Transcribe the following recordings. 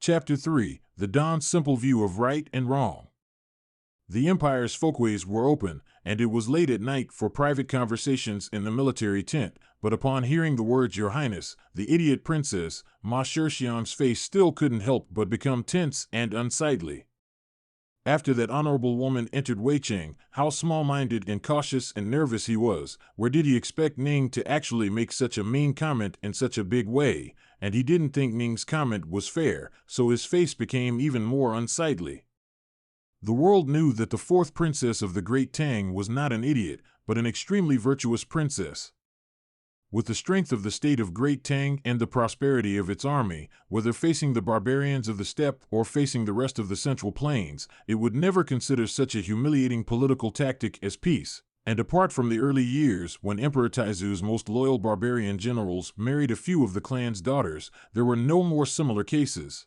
Chapter 3: The Don's Simple View of Right and Wrong. The Empire's folkways were open, and it was late at night for private conversations in the military tent, but upon hearing the words "Your Highness," the idiot princess, Ma Xiang's face still couldn't help but become tense and unsightly. After that honorable woman entered Wei Cheng, how small-minded and cautious and nervous he was. Where did he expect Ning to actually make such a mean comment in such a big way? And he didn't think Ning's comment was fair, so his face became even more unsightly. The world knew that the fourth princess of the Great Tang was not an idiot, but an extremely virtuous princess. With the strength of the state of Great Tang and the prosperity of its army, whether facing the barbarians of the steppe or facing the rest of the Central Plains, it would never consider such a humiliating political tactic as peace. And apart from the early years when Emperor Taizu's most loyal barbarian generals married a few of the clan's daughters, there were no more similar cases.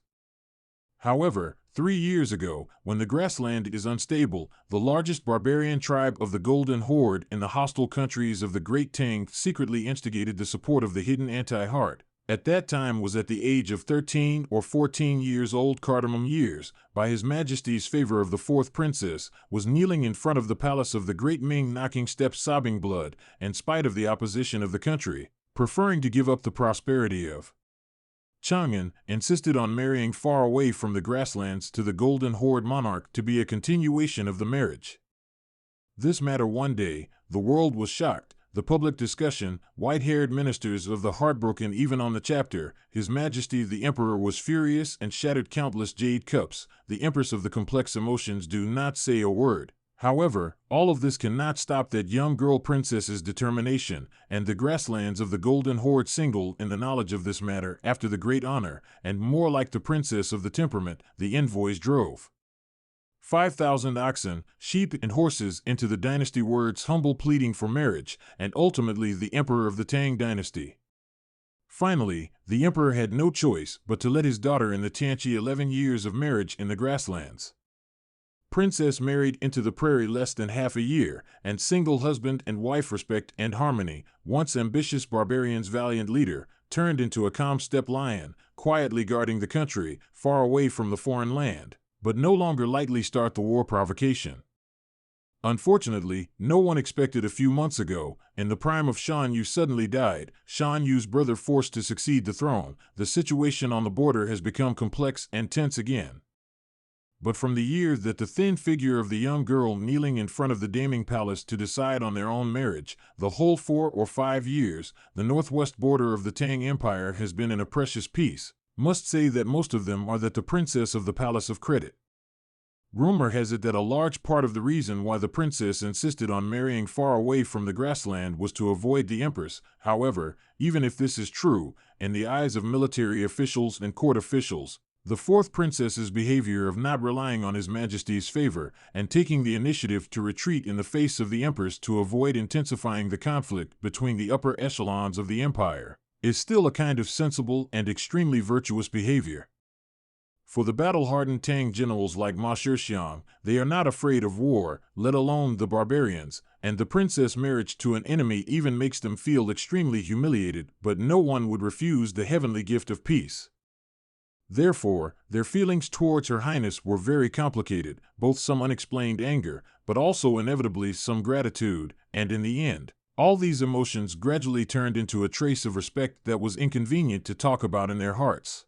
However, 3 years ago, when the grassland is unstable, the largest barbarian tribe of the Golden Horde in the hostile countries of the Great Tang secretly instigated the support of the hidden anti-heart. At that time was at the age of 13 or 14 years old. Cardamom Years, by His Majesty's favor of the fourth princess, was kneeling in front of the palace of the Great Ming, knocking steps, sobbing blood, in spite of the opposition of the country, preferring to give up the prosperity of Chang'an, insisted on marrying far away from the grasslands to the Golden Horde monarch to be a continuation of the marriage. This matter one day, the world was shocked, the public discussion, white-haired ministers of the heartbroken even on the chapter. His Majesty the Emperor was furious and shattered countless jade cups. The Empress of the complex emotions do not say a word. However, all of this cannot stop that young girl princess's determination, and the grasslands of the Golden Horde single in the knowledge of this matter after the great honor, and more like the princess of the temperament, the envoys drove 5,000 oxen, sheep, and horses into the dynasty, words humble pleading for marriage, and ultimately the emperor of the Tang dynasty. Finally, the emperor had no choice but to let his daughter in the Tianqi 11 years of marriage in the grasslands. Princess married into the prairie less than half a year, and single husband and wife, respect and harmony, once ambitious barbarian's valiant leader, turned into a calm steppe lion, quietly guarding the country, far away from the foreign land, but no longer lightly start the war provocation. Unfortunately, no one expected a few months ago, in the prime of Shan Yu suddenly died, Shan Yu's brother forced to succeed the throne. The situation on the border has become complex and tense again. But from the year that the thin figure of the young girl kneeling in front of the Daming Palace to decide on their own marriage, the whole 4 or 5 years, the northwest border of the Tang Empire has been in a precious peace. Must say that most of them are that the princess of the Palace of Credit. Rumor has it that a large part of the reason why the princess insisted on marrying far away from the grassland was to avoid the empress. However, even if this is true, in the eyes of military officials and court officials, the fourth princess's behavior of not relying on His Majesty's favor and taking the initiative to retreat in the face of the empress to avoid intensifying the conflict between the upper echelons of the empire is still a kind of sensible and extremely virtuous behavior. For the battle-hardened Tang generals like Ma Xiang, they are not afraid of war, let alone the barbarians, and the princess marriage to an enemy even makes them feel extremely humiliated, but no one would refuse the heavenly gift of peace. Therefore, their feelings towards Her Highness were very complicated, both some unexplained anger, but also inevitably some gratitude, and in the end, all these emotions gradually turned into a trace of respect that was inconvenient to talk about in their hearts.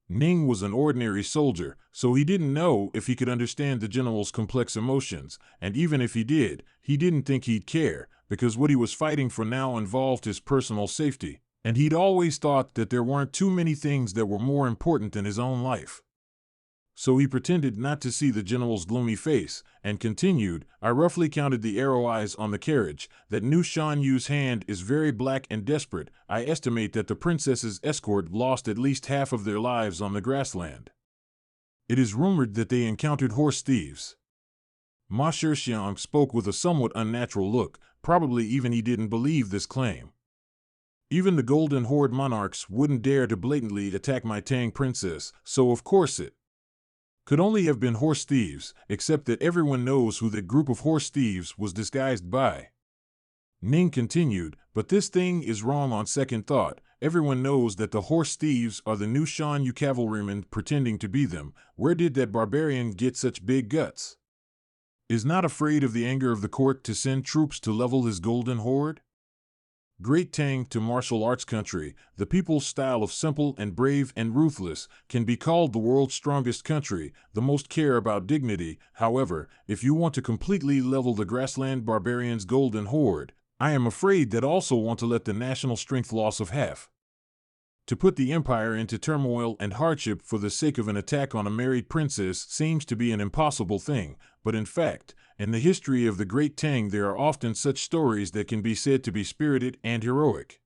Ning was an ordinary soldier, so he didn't know if he could understand the general's complex emotions, and even if he did, he didn't think he'd care, because what he was fighting for now involved his personal safety. And he'd always thought that there weren't too many things that were more important than his own life. So he pretended not to see the general's gloomy face, and continued, I roughly counted the arrow eyes on the carriage. That new Shan Yu's hand is very black and desperate. I estimate that the princess's escort lost at least half of their lives on the grassland. It is rumored that they encountered horse thieves. Ma Xiang spoke with a somewhat unnatural look, probably even he didn't believe this claim. Even the Golden Horde monarchs wouldn't dare to blatantly attack my Tang princess, so of course it could only have been horse thieves, except that everyone knows who that group of horse thieves was disguised by. Ning continued, but this thing is wrong on second thought. Everyone knows that the horse thieves are the new Shan Yu cavalrymen pretending to be them. Where did that barbarian get such big guts? Is not afraid of the anger of the court to send troops to level his golden horde? Great Tang to martial arts country, the people's style of simple and brave and ruthless, can be called the world's strongest country, the most care about dignity. However, if you want to completely level the grassland barbarian's golden horde, I am afraid that also want to let the national strength loss of half. To put the empire into turmoil and hardship for the sake of an attack on a married princess seems to be an impossible thing, but in fact, in the history of the Great Tang there are often such stories that can be said to be spirited and heroic.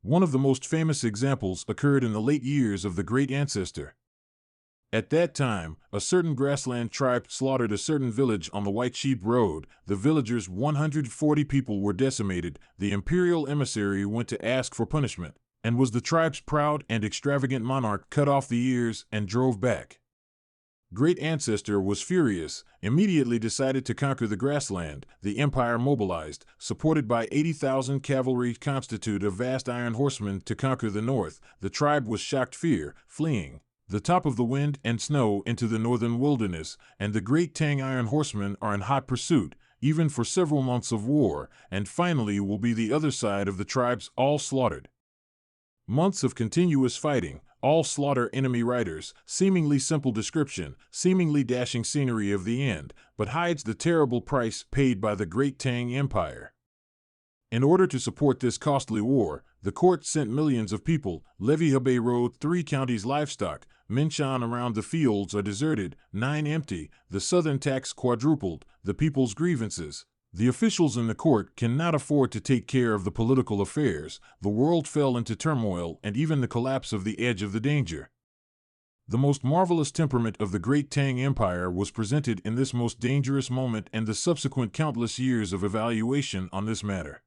One of the most famous examples occurred in the late years of the great ancestor. At that time, a certain grassland tribe slaughtered a certain village on the White Sheep Road. The villagers, 140 people, were decimated. The imperial emissary went to ask for punishment, and was the tribe's proud and extravagant monarch cut off the ears and drove back. Great Ancestor was furious, immediately decided to conquer the grassland. The empire mobilized, supported by 80,000 cavalry constitute a vast iron horsemen to conquer the north. The tribe was shocked fear, fleeing the top of the wind and snow into the northern wilderness, and the Great Tang iron horsemen are in hot pursuit, even for several months of war, and finally will be the other side of the tribes all slaughtered. Months of continuous fighting, all slaughter enemy riders, seemingly simple description, seemingly dashing scenery of the end, but hides the terrible price paid by the Great Tang Empire. In order to support this costly war, the court sent millions of people. Levy-Hebei Road, 3 counties livestock. Minshan around the fields are deserted, 9 empty. The southern tax quadrupled. The people's grievances. The officials in the court cannot afford to take care of the political affairs. The world fell into turmoil, and even the collapse of the edge of the danger. The most marvelous temperament of the Great Tang Empire was presented in this most dangerous moment and the subsequent countless years of evaluation on this matter.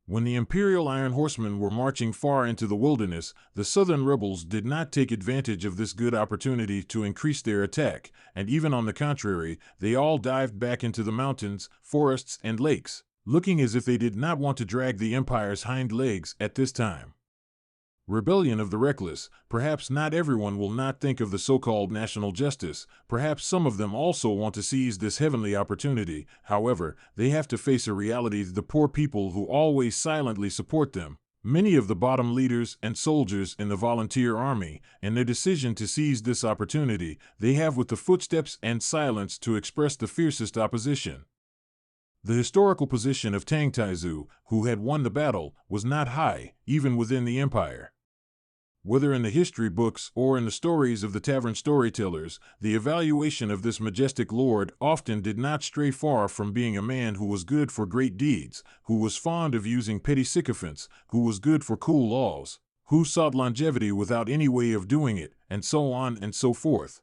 When the imperial iron horsemen were marching far into the wilderness, the southern rebels did not take advantage of this good opportunity to increase their attack, and even on the contrary, they all dived back into the mountains, forests, and lakes, looking as if they did not want to drag the empire's hind legs at this time. Rebellion of the reckless. Perhaps not everyone will not think of the so-called national justice. Perhaps some of them also want to seize this heavenly opportunity. However, they have to face a reality: the poor people who always silently support them. Many of the bottom leaders and soldiers in the volunteer army, in their decision to seize this opportunity, they have with the footsteps and silence to express the fiercest opposition. The historical position of Tang Taizu, who had won the battle, was not high, even within the empire. Whether in the history books or in the stories of the tavern storytellers, the evaluation of this majestic lord often did not stray far from being a man who was good for great deeds, who was fond of using petty sycophants, who was good for cool laws, who sought longevity without any way of doing it, and so on and so forth.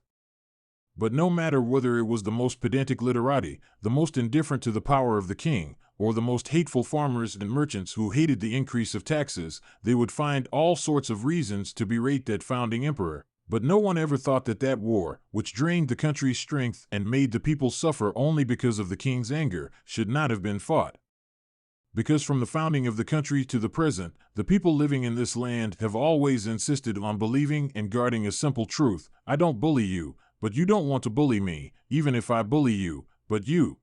But no matter whether it was the most pedantic literati, the most indifferent to the power of the king, or the most hateful farmers and merchants who hated the increase of taxes, they would find all sorts of reasons to berate that founding emperor. But no one ever thought that that war, which drained the country's strength and made the people suffer only because of the king's anger, should not have been fought. Because from the founding of the country to the present, the people living in this land have always insisted on believing and guarding a simple truth: I don't bully you, but you don't want to bully me, even if I bully you, but you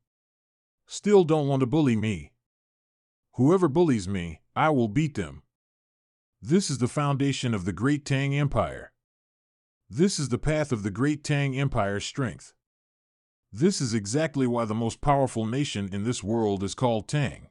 still don't want to bully me. Whoever bullies me, I will beat them. This is the foundation of the Great Tang Empire. This is the path of the Great Tang Empire's strength. This is exactly why the most powerful nation in this world is called Tang.